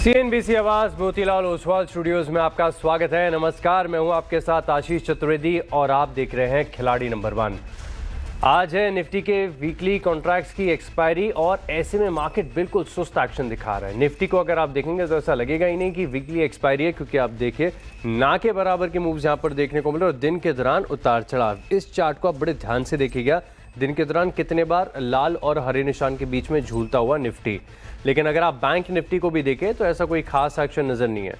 CNBC आवाज Motilal Oswal studios में आपका स्वागत है। नमस्कार, मैं हूं आपके साथ आशीष चतुर्वेदी और आप देख रहे हैं खिलाड़ी नंबर 1। आज है निफ्टी के वीकली कॉन्ट्रैक्ट्स की एक्सपायरी और ऐसे में मार्केट बिल्कुल सुस्त एक्शन दिखा रहा है। निफ्टी को अगर आप देखेंगे तो ऐसा लगेगा ही नहीं कि वीकली एक्सपायरी है, क्योंकि आप देखिए ना के बराबर के मूव्स यहाँ पर देखने को मिले और दिन के दौरान उतार चढ़ाव। इस चार्ट को आप बड़े ध्यान से देखिएगा, दिन के दौरान कितने बार लाल और हरे निशान के बीच में झूलता हुआ निफ्टी। लेकिन अगर आप बैंक निफ्टी को भी देखें तो ऐसा कोई खास एक्शन नजर नहीं है।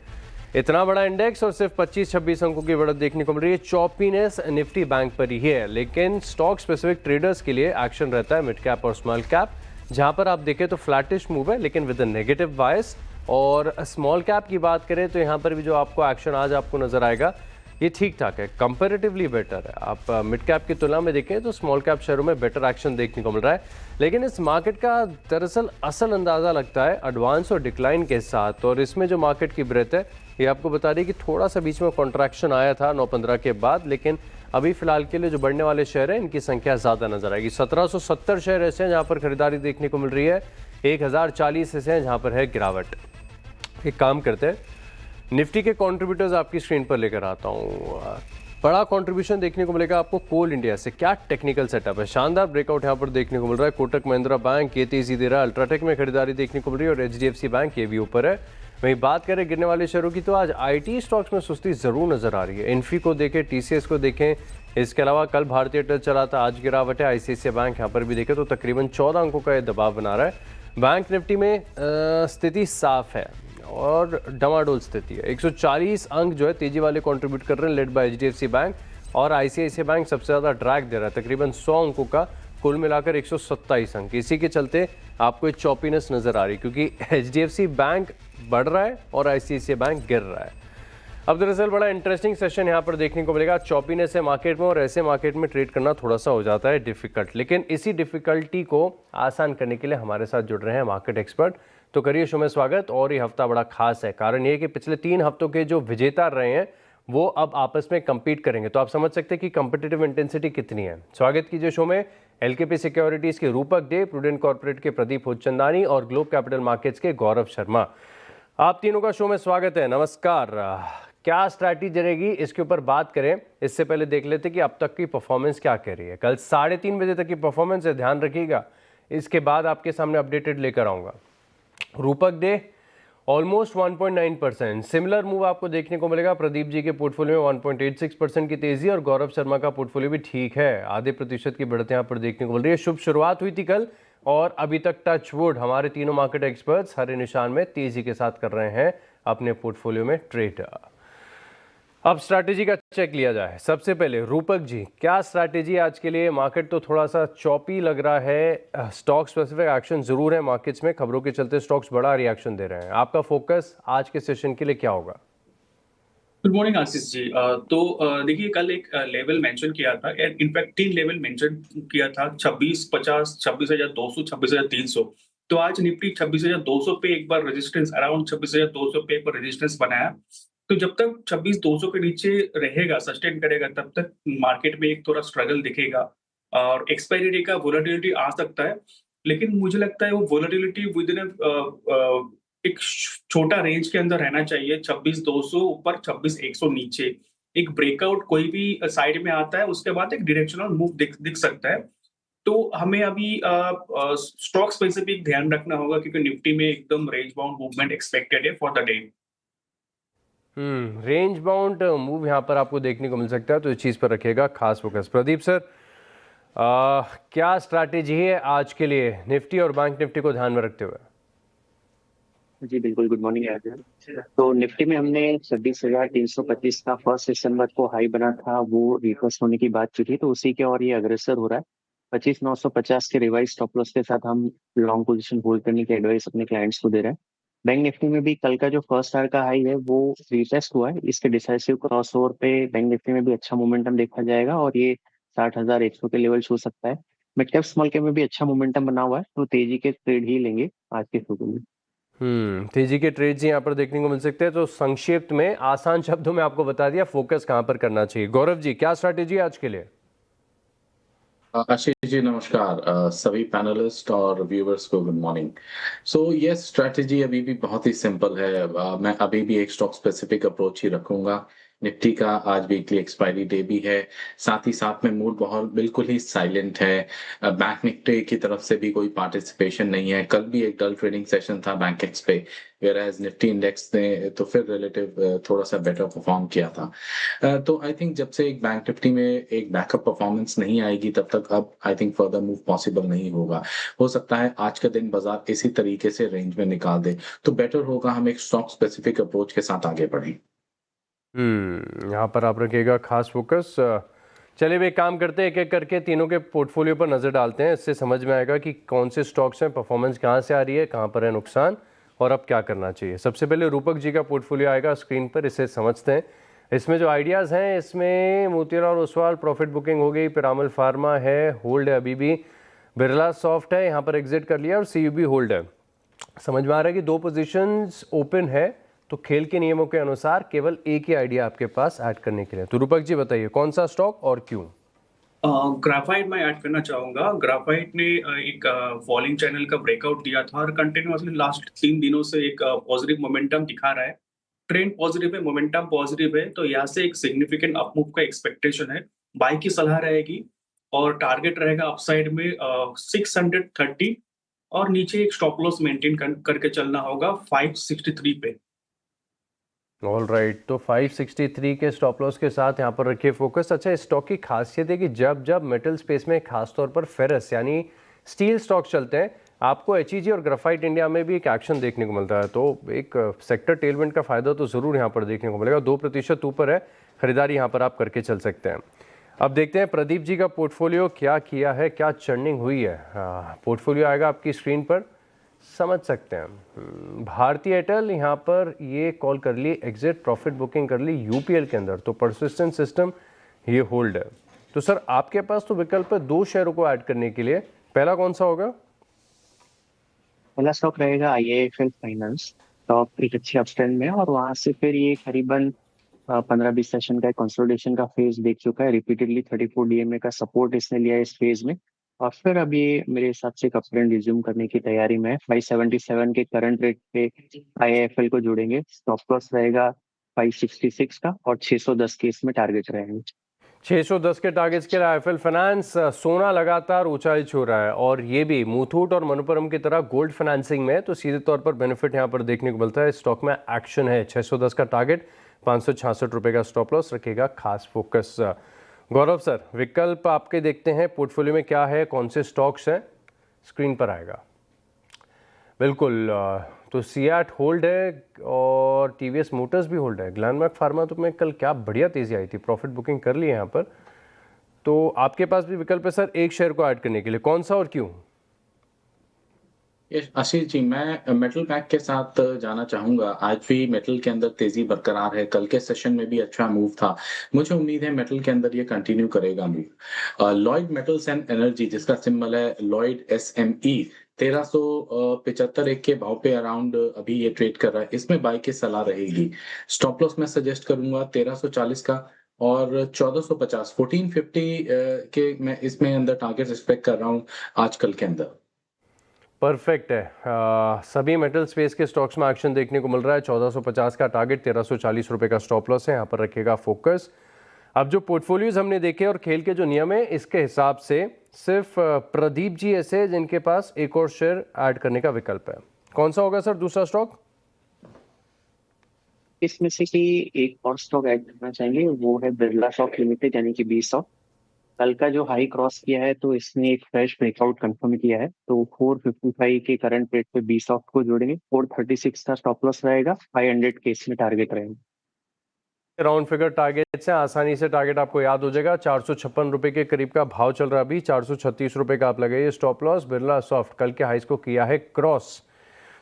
इतना बड़ा इंडेक्स और सिर्फ 25-26 अंकों की बढ़त देखने को मिल रही है। चौपीनेस निफ्टी बैंक पर ही है, लेकिन स्टॉक स्पेसिफिक ट्रेडर्स के लिए एक्शन रहता है मिड कैप और स्मॉल कैप, जहां पर आप देखें तो फ्लैटिश मूव है लेकिन विद अ नेगेटिव बायस। और स्मॉल कैप की बात करें तो यहां पर भी जो आपको एक्शन आज आपको नजर आएगा ये ठीक ठाक है, कंपैरेटिवली बेटर है। आप मिड कैप की तुलना में देखें तो स्मॉल कैप शेयरों में बेटर एक्शन देखने को मिल रहा है। लेकिन इस मार्केट का दरअसल असल अंदाज़ा लगता है एडवांस और डिक्लाइन के साथ, और इसमें जो मार्केट की ब्रेथ है ये आपको बता रही है कि थोड़ा सा बीच में कॉन्ट्रैक्शन आया था 9-15 के बाद, लेकिन अभी फिलहाल के लिए जो बढ़ने वाले शेयर हैं इनकी संख्या ज़्यादा नजर आएगी। 1770 शेयर ऐसे हैं जहाँ पर खरीदारी देखने को मिल रही है, 1040 ऐसे हैं जहाँ पर है गिरावट। एक काम करते हैं, निफ्टी के कंट्रीब्यूटर्स आपकी स्क्रीन पर लेकर आता हूँ। बड़ा कंट्रीब्यूशन देखने को मिलेगा आपको कोल इंडिया से। क्या टेक्निकल सेटअप है, शानदार ब्रेकआउट यहाँ पर देखने को मिल रहा है। कोटक महिंद्रा बैंक ये तेजी दे रहा है, अल्ट्राटेक में खरीदारी देखने को मिल रही है और HDFC बैंक ये भी ऊपर है। वहीं बात करें गिरने वाले शेयरों की तो आज IT स्टॉक्स में सुस्ती जरूर नजर आ रही है। इन्फी को देखें, TCS को देखें, इसके अलावा कल भारतीय एयरटेल चला था, आज गिरावट है। ICICI बैंक यहाँ पर भी देखें तो तकरीबन 14 अंकों का ये दबाव बना रहा है। बैंक निफ्टी में स्थिति साफ है और डमाडोल स्थिति है। 140 अंक जो है तेजी वाले कंट्रीब्यूट कर रहे हैं, लेड बाय HDFC बैंक, और ICICI बैंक सबसे ज़्यादा ड्रैग दे रहा है, तकरीबन 100 अंकों का, कुल मिलाकर 127 अंक। इसी के चलते आपको एक चौपीनेस नज़र आ रही, क्योंकि HDFC बैंक बढ़ रहा है और ICICI बैंक गिर रहा है। अब दरअसल बड़ा इंटरेस्टिंग सेशन यहाँ पर देखने को मिलेगा। चौपीनेस है मार्केट में और ऐसे मार्केट में ट्रेड करना थोड़ा सा हो जाता है डिफिकल्ट, लेकिन इसी डिफिकल्टी को आसान करने के लिए हमारे साथ जुड़ रहे हैं मार्केट एक्सपर्ट। तो करिए शो में स्वागत। और ये हफ्ता बड़ा खास है, कारण ये कि पिछले 3 हफ्तों के जो विजेता रहे हैं वो अब आपस में compete करेंगे, तो आप समझ सकते हैं कि कॉम्पिटिटिव इंटेंसिटी कितनी है। स्वागत कीजिए शो में LKP सिक्योरिटीज के रूपक दे, प्रूडेंट कॉर्पोरेट के प्रदीप होचंदानी और ग्लोब कैपिटल मार्केट्स के गौरव शर्मा। आप तीनों का शो में स्वागत है। नमस्कार। क्या स्ट्रैटेजी रहेगी इसके ऊपर बात करें, इससे पहले देख लेते कि अब तक की परफॉर्मेंस क्या कह रही है। कल 3:30 बजे तक की परफॉर्मेंस है, ध्यान रखिएगा, इसके बाद आपके सामने अपडेटेड लेकर आऊँगा। रूपक दे ऑलमोस्ट 1.9%, सिमिलर मूव आपको देखने को मिलेगा। प्रदीप जी के पोर्टफोलियो में 1.86% की तेजी और गौरव शर्मा का पोर्टफोलियो भी ठीक है, आधे प्रतिशत की बढ़त यहाँ पर देखने को मिल रही है। शुभ शुरुआत हुई थी कल और अभी तक टच वुड हमारे तीनों मार्केट एक्सपर्ट्स हरे निशान में तेजी के साथ कर रहे हैं अपने पोर्टफोलियो में ट्रेड। अब स्ट्रैटेजी का चेक लिया जाए। सबसे पहले रूपक जी, क्या स्ट्रैटेजी आज के लिए? मार्केट तो थोड़ा सा चॉपी लग रहा है, स्टॉक स्पेसिफिक एक्शन जरूर है मार्केट्स में, खबरों के चलते स्टॉक्स बड़ा रिएक्शन दे रहे हैं। आपका फोकस आज के सेशन के लिए क्या होगा? Good morning Ashish ji. देखिए, कल एक लेवल मेंशन किया था, इनफैक्ट 3 लेवल मेंशन किया था, 2650, 26,200, 26,300। तो आज निफ्टी 26,200 पे एक बार रेजिस्टेंस, अराउंड 26,200 पे एक बार रेजिस्टेंस बनाया। तो जब तक 26,200 के नीचे रहेगा, सस्टेन करेगा, तब तक मार्केट में एक थोड़ा स्ट्रगल दिखेगा और एक्सपायरी डे का वोलेटिलिटी आ सकता है। लेकिन मुझे लगता है वो वोलेटिलिटी विद इन एक छोटा रेंज के अंदर रहना चाहिए। 26,200 ऊपर, 26,100 नीचे। एक ब्रेकआउट कोई भी साइड में आता है, उसके बाद एक डायरेक्शनल मूव दिख सकता है। तो हमें अभी स्टॉक स्पेसिफिक ध्यान रखना होगा, क्योंकि निफ्टी में एकदम रेंज बाउंड मूवमेंट एक्सपेक्टेड है for the day. Range bound move यहाँ पर आपको देखने को मिल सकता है, तो इस चीज़ पर रखिएगा खास फोकस। प्रदीप सर, क्या स्ट्रैटेजी है आज के लिए निफ्टी और बैंक निफ्टी को ध्यान में रखते हुए? जी बिल्कुल, गुड मॉर्निंग। तो निफ्टी में हमने 26,325 का फर्स्ट दिसंबर को हाई बना था, वो रिवर्स होने की बात की थी, तो उसी के और ये अग्रसर हो रहा है। 25,950 के रिवाइज स्टॉप लॉस के साथ हम लॉन्ग पोजीशन होल्ड करने की एडवाइस अपने क्लाइंट्स को दे रहे हैं। बैंक निफ्टी में भी कल का जो फर्स्ट आवर का हाई है वो रीटेस्ट हुआ है, इसके डिसाइसिव क्रॉस ओवर पे बैंक निफ्टी में भी अच्छा मोमेंटम देखा जाएगा और ये 60,100 के लेवल छू सकता है। मिड कैप स्मॉल कैप में भी अच्छा मोमेंटम बना हुआ है, तो तेजी के ट्रेड ही लेंगे आज के शुरू में। तेजी के ट्रेड्स यहाँ पर देखने को मिल सकते हैं। तो संक्षिप्त में, आसान शब्दों में आपको बता दिया फोकस कहाँ पर करना चाहिए। गौरव जी, क्या स्ट्रैटेजी है आज के लिए? आशीष जी नमस्कार। सभी पैनलिस्ट और व्यूअर्स को गुड मॉर्निंग। सो ये स्ट्रैटेजी अभी भी बहुत ही सिंपल है। मैं अभी भी एक स्टॉक स्पेसिफिक अप्रोच ही रखूंगा। निफ्टी का आज वीकली एक्सपायरी डे भी है, साथ ही साथ में मूड बहुत बिल्कुल ही साइलेंट है। बैंक निफ्टी की तरफ से भी कोई पार्टिसिपेशन नहीं है। कल भी एक डल ट्रेडिंग सेशन था बैंक एक्स पे, वेयरएज निफ्टी इंडेक्स ने तो फिर रिलेटिव थोड़ा सा बेटर परफॉर्म किया था। तो आई थिंक जब से एक बैंक निफ्टी में एक बैकअप परफॉर्मेंस नहीं आएगी तब तक अब I think further move possible नहीं होगा। हो सकता है आज का दिन बाजार इसी तरीके से रेंज में निकाल दे, तो बेटर होगा हम एक स्टॉक स्पेसिफिक अप्रोच के साथ आगे बढ़ें। यहाँ पर आप रखिएगा खास फोकस। चलिए भी एक काम करते हैं, एक एक करके तीनों के पोर्टफोलियो पर नज़र डालते हैं। इससे समझ में आएगा कि कौन से स्टॉक्स हैं, परफॉर्मेंस कहाँ से आ रही है, कहाँ पर है नुकसान और अब क्या करना चाहिए। सबसे पहले रूपक जी का पोर्टफोलियो आएगा स्क्रीन पर, इसे समझते हैं। इसमें जो आइडियाज़ हैं, इसमें मोतीलाल ओसवाल प्रॉफिट बुकिंग हो गई, पिरामल फार्मा है, होल्ड है अभी भी, बिरला सॉफ्ट है, यहाँ पर एग्जिट कर लिया और सीयूबी होल्ड है। समझ में आ रहा है कि दो पोजीशंस ओपन है, तो खेल के नियमों के अनुसार केवल एक ही आइडिया आपके पास ऐड करने के लिए। तो रूपक जी बताइए कौन सा स्टॉक और क्यों। ग्राफाइट मैं ऐड करना चाहूंगा। ग्राफाइट ने एक फॉलिंग चैनल का ब्रेकआउट दिया था और कंटिन्यूअसली लास्ट 3 दिनों से एक पॉजिटिव मोमेंटम दिखा रहा है। ट्रेंड पॉजिटिव है, मोमेंटम पॉजिटिव है, तो यहाँ से एक सिग्निफिकेंट अपमूव का एक्सपेक्टेशन है। बाय की सलाह रहेगी और टारगेट रहेगा अपसाइड में 630 और नीचे एक स्टॉप लॉस मेंटेन करके चलना होगा 563 पे। ऑल राइट, तो 563 के स्टॉप लॉस के साथ यहाँ पर रखिए फोकस। अच्छा, इस स्टॉक की खासियत है कि जब जब मेटल स्पेस में खासतौर पर फेरस यानी स्टील स्टॉक चलते हैं, आपको एचईजी और ग्राफाइट इंडिया में भी एक एक्शन देखने को मिलता है। तो एक सेक्टर टेलमेंट का फायदा तो ज़रूर यहाँ पर देखने को मिलेगा। 2% ऊपर है, खरीदारी यहाँ पर आप करके चल सकते हैं। अब देखते हैं प्रदीप जी का पोर्टफोलियो क्या किया है, क्या चर्निंग हुई है। पोर्टफोलियो आएगा आपकी स्क्रीन पर, समझ सकते हैं। भारतीय एयरटेल यहाँ पर ये कॉल कर ली, एग्जिट प्रॉफिट बुकिंग कर ली यूपीएल के अंदर, तो परसिस्टेंट सिस्टम ये होल्ड है। तो सर आपके पास तो विकल्प है 2 शेयरों को ऐड करने के लिए, पहला कौन सा होगा। पहला स्टॉक रहेगा आईआईएफएल फाइनेंस। स्टॉक एक अच्छी अपट्रेंड में है और वहां से फिर ये करीबन 15-20 सेशन का कंसोलिडेशन का फेज देख चुका है। रिपीटेडली 34 डीएमए का सपोर्ट इसने लिया है इस फेज में और फिर अब ये मेरे हिसाब से एक अपट्रेंड रिज्यूम करने की तैयारी में है। 577 के करंट रेट पे आईआईएफएल को जोड़ेंगे। स्टॉप लॉस रहेगा 566 का और 610 के इसमें टारगेट रहेंगे। 610 के टारगेट्स के लिए आईएफएल फाइनेंस। सोना लगातार ऊंचाई छू रहा है और ये भी मुथूट और मणप्पुरम की तरह गोल्ड फाइनेंसिंग में, तो सीधे तौर पर बेनिफिट यहाँ पर देखने को मिलता है। स्टॉक में एक्शन है, 610 का टारगेट, 566 रुपये का स्टॉप लॉस, रखेगा खास फोकस। गौरव सर, विकल्प आपके देखते हैं पोर्टफोलियो में क्या है, कौन से स्टॉक्स हैं, स्क्रीन पर आएगा। बिल्कुल, तो सियाट होल्ड है और टीवीएस मोटर्स भी होल्ड है। ग्लैनमार्क फार्मा तो में कल क्या बढ़िया तेजी आई थी, प्रॉफिट बुकिंग कर ली है यहाँ पर। तो आपके पास भी विकल्प है सर एक शेयर को ऐड करने के लिए, कौन सा और क्यों। आशीष जी, मैं मेटल पैक के साथ जाना चाहूंगा। आज भी मेटल के अंदर तेजी बरकरार है, कल के सेशन में भी अच्छा मूव था। मुझे उम्मीद है मेटल के अंदर ये कंटिन्यू करेगा move. Lloyd metals and energy, जिसका सिंबल है लॉयड SME, 1375 एक के भाव पे अराउंड अभी ये ट्रेड कर रहा है। इसमें बाय की सलाह रहेगी। स्टॉप लॉस मैं सजेस्ट करूंगा 1340 का और 1450 1450 के मैं इसमें अंदर टारगेट एक्सपेक्ट कर रहा हूँ आज कल के अंदर। परफेक्ट है। सभी मेटल स्पेस के स्टॉक्स में एक्शन देखने को मिल रहा है। 1450 का टारगेट, 1340 रुपये का स्टॉप लॉस है, यहाँ पर रखेगा फोकस। अब जो पोर्टफोलियोज हमने देखे और खेल के जो नियम है, इसके हिसाब से सिर्फ प्रदीप जी ऐसे जिनके पास एक और शेयर ऐड करने का विकल्प है। कौन सा होगा सर दूसरा स्टॉक। इसमें से कि एक और स्टॉक ऐड करना चाहेंगे, वो है बिरला सॉफ्ट लिमिटेड यानी कि B-Soft। कल का जो हाई क्रॉस किया है तो इसने एक फ्रेश ब्रेकआउट कंफर्म किया है, तो 455 के करंट रेट पे B-Soft को जोड़ेंगे। 436 का स्टॉप लॉस रहेगा, 500 के इसमें टारगेट रहेगा। राउंड फिगर टारगेट से आसानी से टारगेट आपको याद हो जाएगा। 456 रुपये के करीब का भाव चल रहा है अभी, 436 रुपये का आप लगाइए स्टॉप लॉस। बिरला सॉफ्ट कल के हाइस को किया है क्रॉस,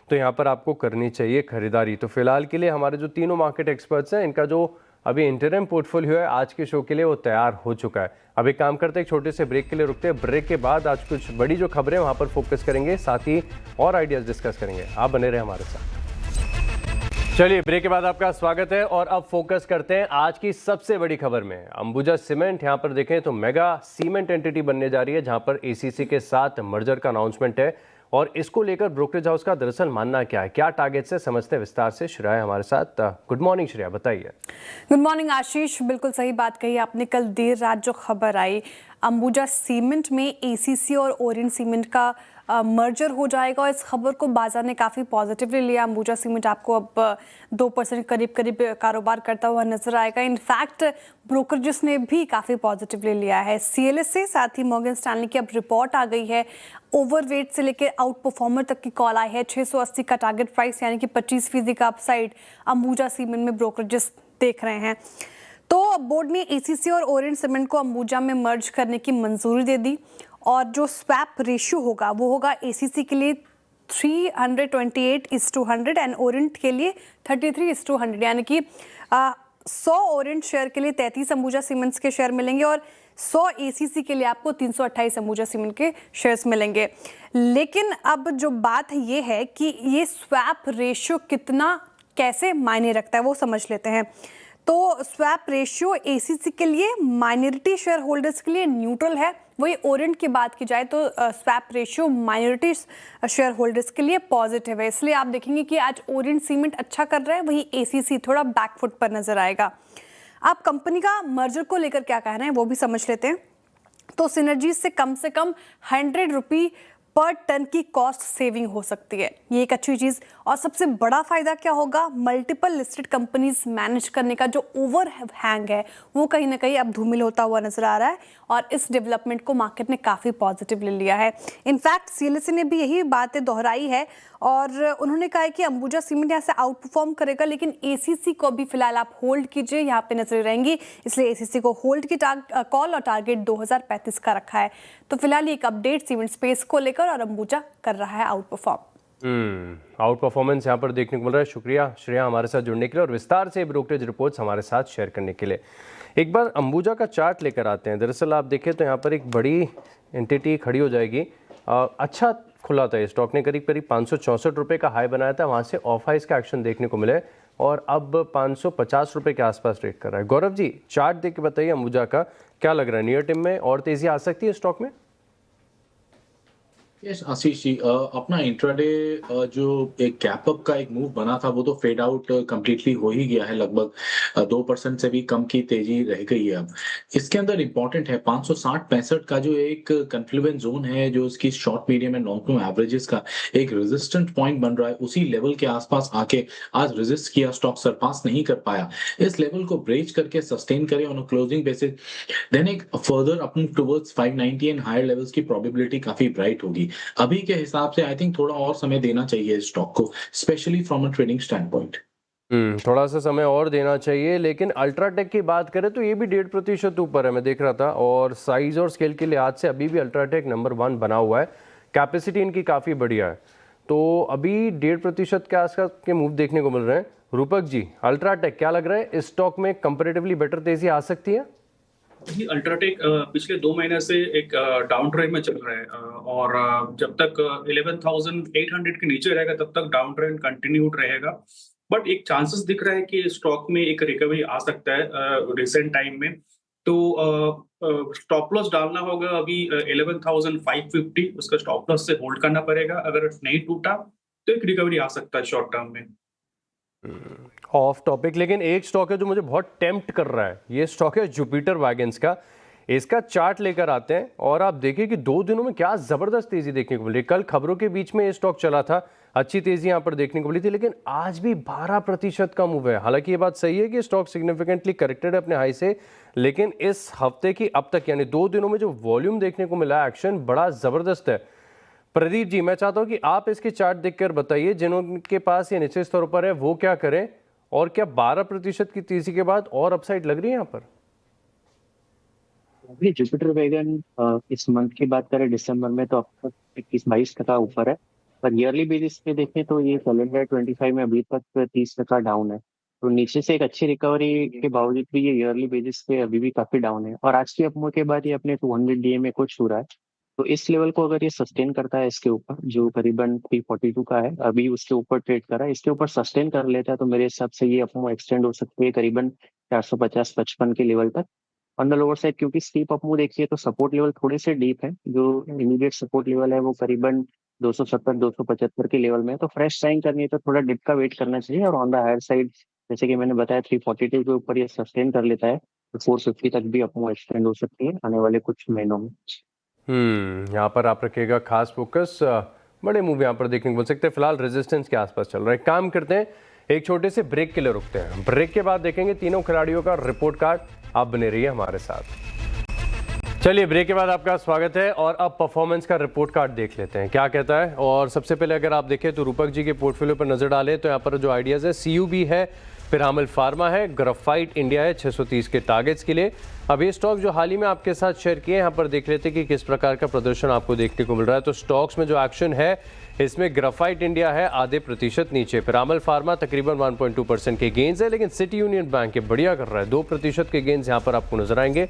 तो यहाँ पर आपको करनी चाहिए खरीदारी। तो फिलहाल के लिए हमारे जो तीनों मार्केट एक्सपर्ट्स हैं, इनका जो अभी इंटरम पोर्टफोलियो है आज के शो के लिए वो तैयार हो चुका है। अब एक काम करते हैं, एक छोटे से ब्रेक के लिए रुकते हैं। ब्रेक के बाद आज कुछ बड़ी जो खबरें वहाँ पर फोकस करेंगे, साथ ही और आइडियाज़ डिस्कस करेंगे। आप बने रहे हमारे साथ। चलिए ब्रेक के बाद आपका स्वागत है और अब फोकस करते हैं आज की सबसे बड़ी खबर में। अंबुजा सीमेंट यहां पर देखें तो मेगा सीमेंट एंटिटी बनने जा रही है जहां पर एसीसी के साथ मर्जर का अनाउंसमेंट है और इसको लेकर ब्रोकरेज हाउस का दरअसल मानना क्या है, क्या टारगेट से, समझते हैं विस्तार से। श्रेया हमारे साथ। गुड मॉर्निंग श्रेया, बताइए। गुड मॉर्निंग आशीष, बिल्कुल सही बात कही आपने। कल देर रात जो खबर आई अंबुजा सीमेंट में एसीसी और ओरिएंट सीमेंट का मर्जर हो जाएगा और इस खबर को बाजार ने काफ़ी पॉजिटिवली लिया। अंबुजा सीमेंट आपको अब 2% करीब कारोबार करता हुआ नजर आएगा। इनफैक्ट ब्रोकरेजेस ने भी काफ़ी पॉजिटिवली लिया है। सीएलएस से साथ ही मॉर्गन स्टैनली की अब रिपोर्ट आ गई है। ओवरवेट से लेकर आउट परफॉर्मर तक की कॉल आई है। 680 का टारगेट प्राइस यानी कि 25% का अपसाइड अंबुजा सीमेंट में ब्रोकरेजेस देख रहे हैं। तो बोर्ड ने एसीसी और ओरिएंट सीमेंट को अंबुजा में मर्ज करने की मंजूरी दे दी और जो स्वैप रेशियो होगा वो होगा एसीसी के लिए 328:100 एंड ओरिएंट के लिए 33:100, यानी कि 100 ओरिएंट शेयर के लिए 33 अंबुजा सीमेंट्स के शेयर मिलेंगे और 100 एसीसी के लिए आपको 328 अंबुजा सीमेंट के शेयर्स मिलेंगे। लेकिन अब जो बात ये है कि ये स्वैप रेशियो कितना कैसे मायने रखता है वो समझ लेते हैं। तो स्वैप रेशियो एसीसी के लिए माइनॉरिटी शेयर होल्डर्स के लिए न्यूट्रल है, वही ओरिएंट की बात की जाए तो swap ratio minority share holders के लिए पॉजिटिव है। इसलिए आप देखेंगे कि आज ओरिएंट सीमेंट अच्छा कर रहा है, वही एसीसी थोड़ा बैकफुट पर नजर आएगा। आप कंपनी का मर्जर को लेकर क्या कह रहे हैं वो भी समझ लेते हैं। तो सिनर्जीज से कम 100 रुपये पर टन की कॉस्ट सेविंग हो सकती है, ये एक अच्छी चीज़। और सबसे बड़ा फायदा क्या होगा, मल्टीपल लिस्टेड कंपनीज मैनेज करने का जो ओवर हैंग है वो कहीं ना कहीं अब धूमिल होता हुआ नजर आ रहा है और इस डेवलपमेंट को मार्केट ने काफ़ी पॉजिटिवली लिया है। इनफैक्ट सीएलएस ने भी यही बातें दोहराई है और उन्होंने कहा है कि अंबुजा सीमेंट यहाँ से आउट परफॉर्म करेगा, लेकिन एसीसी को भी फिलहाल आप होल्ड कीजिए, यहाँ पे नजरें रहेंगी। इसलिए एसीसी को होल्ड की कॉल और टारगेट 2035 का रखा है। तो फिलहाल एक अपडेट सीमेंट स्पेस को लेकर और अंबुजा कर रहा है आउट परफॉर्म। आउट परफॉर्मेंस यहाँ पर देखने को मिल रहा है। शुक्रिया श्रेया हमारे साथ जुड़ने के लिए और विस्तार से ब्रोकरेज रिपोर्ट्स हमारे साथ शेयर करने के लिए। एक बार अंबुजा का चार्ट लेकर आते हैं। दरअसल आप देखें तो यहाँ पर एक बड़ी एंटिटी खड़ी हो जाएगी। अच्छा खुला था, स्टॉक ने करीब 564 रुपये का हाई बनाया था, वहाँ से ऑफ हाइस का एक्शन देखने को मिले और अब 550 रुपये के आसपास ट्रेड कर रहा है। गौरव जी, चार्ट देख के बताइए अंबुजा का क्या लग रहा है, नियर टर्म में और तेजी आ सकती है स्टॉक में? यस आशीष जी, अपना इंट्राडे जो एक गैप अप का एक मूव बना था वो तो फेड आउट कंप्लीटली हो ही गया है। लगभग 2% से भी कम की तेजी रह गई है। अब इसके अंदर इंपॉर्टेंट है 560-65 का जो एक कन्फ्लुएंस जोन है, जो इसकी short medium and long term averages का एक रेजिस्टेंट पॉइंट बन रहा है। उसी लेवल के आसपास आके आज रेजिस्ट किया, स्टॉक सरपास नहीं कर पाया। इस लेवल को ब्रेच करके सस्टेन करे ऑन क्लोजिंग बेसिस, देन एक फर्दर अपनी टुवर्ड्स 590 एंड हायर लेवल्स की प्रोबेबिलिटी काफी ब्राइट होगी। अभी के हिसाब से आई थिंक थोड़ा और समय देना चाहिए स्टॉक को, specially from a trading stand point. थोड़ा सा समय और देना चाहिए। लेकिन अल्ट्राटेक की बात करें तो ये भी 1.5% ऊपर है, मैं देख रहा था, और साइज और स्केल के लिहाज से अभी भी अल्ट्राटेक नंबर 1 बना हुआ है। कैपेसिटी इनकी काफ़ी बढ़िया है, तो अभी 1.5% के आसपास के मूव देखने को मिल रहे हैं। रूपक जी, अल्ट्राटेक क्या लग रहा है, इस स्टॉक में कंपैरेटिवली बेटर तेजी आ सकती है? अल्ट्राटेक पिछले 2 महीने से एक डाउन ट्रेंड में चल रहा है और जब तक 11,800 के नीचे रहेगा तब तक डाउन ट्रेंड कंटिन्यूड रहेगा। बट एक चांसेस दिख रहा है कि स्टॉक में एक रिकवरी आ सकता है रिसेंट टाइम में। तो स्टॉप लॉस डालना होगा अभी 11,550, उसका स्टॉप लॉस से होल्ड करना पड़ेगा। अगर नहीं टूटा तो एक रिकवरी आ सकता है शॉर्ट टर्म में। ऑफ टॉपिक, लेकिन एक स्टॉक है जो मुझे बहुत टेम्प्ट कर रहा है, ये स्टॉक है जुपिटर वैगन्स का। इसका चार्ट लेकर आते हैं और आप देखिए कि 2 दिनों में क्या जबरदस्त तेजी देखने को मिली। कल खबरों के बीच में ये स्टॉक चला था, अच्छी तेजी यहां पर देखने को मिली थी, लेकिन आज भी 12% का मूव है। हालांकि ये बात सही है कि स्टॉक सिग्निफिकेंटली करेक्टेड है अपने हाई से, लेकिन इस हफ्ते की अब तक यानी 2 दिनों में जो वॉल्यूम देखने को मिला, एक्शन बड़ा जबरदस्त है। प्रदीप जी, मैं चाहता हूं कि आप इसके चार्ट देखकर बताइए, जिनके पास ये निश्चित स्तर पर है वो क्या करें, और क्या 12% की तेजी के बाद और अपसाइड लग रही है यहाँ पर? अभी जुपिटर वैगन इस मंथ की बात करें दिसंबर में तो अब तक 21-22% ऊपर है, पर ईयरली बेसिस पे देखें तो ये कैलेंडर 25 में अभी तक 30% डाउन है। तो नीचे से एक अच्छी रिकवरी के बावजूद भी ये ईयरली बेसिस पे अभी भी काफी डाउन है और आज की अपमूव के बाद ये अपने 200 डीए में कुछ छू रहा है। तो इस लेवल को अगर ये सस्टेन करता है इसके ऊपर, जो करीबन 342 का है, अभी उसके ऊपर ट्रेड कर रहा है, इसके ऊपर सस्टेन कर लेता है तो मेरे हिसाब से ये अपमूव एक्सटेंड हो सकती है करीबन 450-55 के लेवल तक ऑन द लोअर साइड। क्योंकि स्टीप अपमूव देखिए तो सपोर्ट लेवल थोड़े से डीप है, जो इमीडिएट सपोर्ट लेवल है वो करीबन 270-275 के लेवल में है। तो फ्रेश साइन करनी है तो थोड़ा डिप का वेट करना चाहिए, और ऑन द हायर साइड जैसे कि मैंने बताया 342 के ऊपर ये सस्टेन कर लेता है तो 450 तक भी अपमूव एक्सटेंड हो सकती है आने वाले कुछ महीनों में। यहाँ पर आप रखिएगा खास फोकस। बड़े मूव यहाँ पर देखने को मिल सकते हैं। फिलहाल रेजिस्टेंस के आसपास चल रहा है। काम करते हैं, एक छोटे से ब्रेक के लिए रुकते हैं। ब्रेक के बाद देखेंगे तीनों खिलाड़ियों का रिपोर्ट कार्ड। आप बने रहिए हमारे साथ। चलिए, ब्रेक के बाद आपका स्वागत है और अब परफॉर्मेंस का रिपोर्ट कार्ड देख लेते हैं क्या कहता है। और सबसे पहले अगर आप देखें तो रूपक जी के पोर्टफोलियो पर नजर डालें तो यहाँ पर जो आइडियाज है, CUB है, पिरामल फार्मा है, ग्राफाइट इंडिया है 630 के टारगेट्स के लिए। अब ये स्टॉक जो हाल ही में आपके साथ शेयर किए, यहाँ पर देख लेते हैं कि किस प्रकार का प्रदर्शन आपको देखने को मिल रहा है। तो स्टॉक्स में जो एक्शन है इसमें ग्राफाइट इंडिया है आधे प्रतिशत नीचे, पिरामल फार्मा तकरीबन 1.2% के गेंस है, लेकिन सिटी यूनियन बैंक बढ़िया कर रहा है, 2% के गेंस यहाँ पर आपको नजर आएंगे।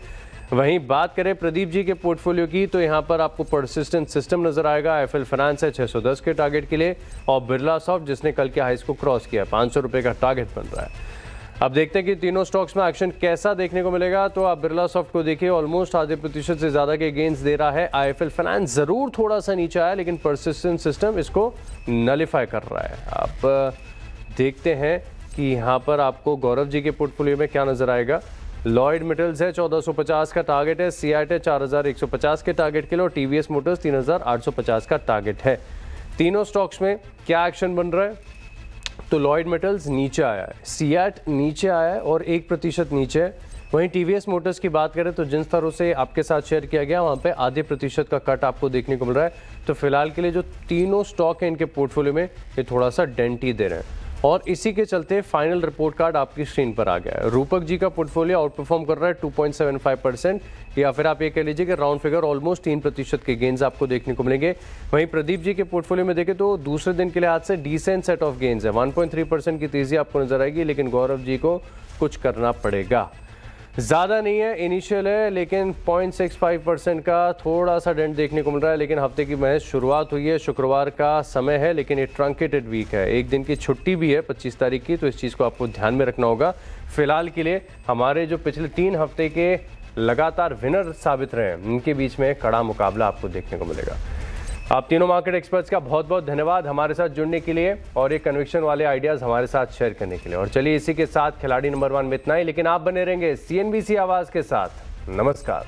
वहीं बात करें प्रदीप जी के पोर्टफोलियो की तो यहाँ पर आपको परसिस्टेंट सिस्टम नजर आएगा, एफएल फाइनेंस है 610 के टारगेट के लिए, और बिरला सॉफ्ट जिसने कल के हाइस को क्रॉस किया 500 रुपये का टारगेट बन रहा है। अब देखते हैं कि तीनों स्टॉक्स में एक्शन कैसा देखने को मिलेगा। तो आप बिरला सॉफ्ट को देखिए, ऑलमोस्ट आधे प्रतिशत से ज़्यादा के गेंस दे रहा है। आईएफएल फाइनेंस ज़रूर थोड़ा सा नीचे आया, लेकिन परसिस्टेंट सिस्टम इसको नलिफाई कर रहा है। आप देखते हैं कि यहाँ पर आपको गौरव जी के पोर्टफोलियो में क्या नज़र आएगा। लॉयड मेटल्स है 1450 का टारगेट है, सीआईट है 4150 के टारगेट के लिए, और टीवीएस मोटर्स 3850 का टारगेट है। तीनों स्टॉक्स में क्या एक्शन बन रहा है? तो लॉयड मेटल्स नीचे आया है, सीएट नीचे आया है और 1% नीचे है। वहीं टीवीएस मोटर्स की बात करें तो जिन स्तरों से आपके साथ शेयर किया गया वहाँ पे आधे प्रतिशत का कट आपको देखने को मिल रहा है। तो फिलहाल के लिए जो तीनों स्टॉक हैं इनके पोर्टफोलियो में ये थोड़ा सा डेंट ही दे रहे हैं, और इसी के चलते फाइनल रिपोर्ट कार्ड आपकी स्क्रीन पर आ गया है। रूपक जी का पोर्टफोलियो आउट परफॉर्म कर रहा है 2.75%, या फिर आप ये कह लीजिए कि राउंड फिगर ऑलमोस्ट 3% के गेंस आपको देखने को मिलेंगे। वहीं प्रदीप जी के पोर्टफोलियो में देखें तो दूसरे दिन के लिए आज से डिसेंट सेट ऑफ गेंस है, 1.3% की तेजी आपको नजर आएगी, लेकिन गौरव जी को कुछ करना पड़ेगा। ज़्यादा नहीं है, इनिशियल है, लेकिन 0.65% का थोड़ा सा डेंट देखने को मिल रहा है। लेकिन हफ्ते की महज शुरुआत हुई है, शुक्रवार का समय है, लेकिन ये ट्रंकेटेड वीक है, एक दिन की छुट्टी भी है 25 तारीख की, तो इस चीज़ को आपको ध्यान में रखना होगा। फिलहाल के लिए हमारे जो पिछले 3 हफ्ते के लगातार विनर साबित रहे हैं उनके बीच में कड़ा मुकाबला आपको देखने को मिलेगा। आप तीनों मार्केट एक्सपर्ट्स का बहुत बहुत धन्यवाद हमारे साथ जुड़ने के लिए और ये कन्विक्शन वाले आइडियाज़ हमारे साथ शेयर करने के लिए। और चलिए, इसी के साथ खिलाड़ी नंबर 1 में इतना ही, लेकिन आप बने रहेंगे CNBC आवाज़ के साथ। नमस्कार।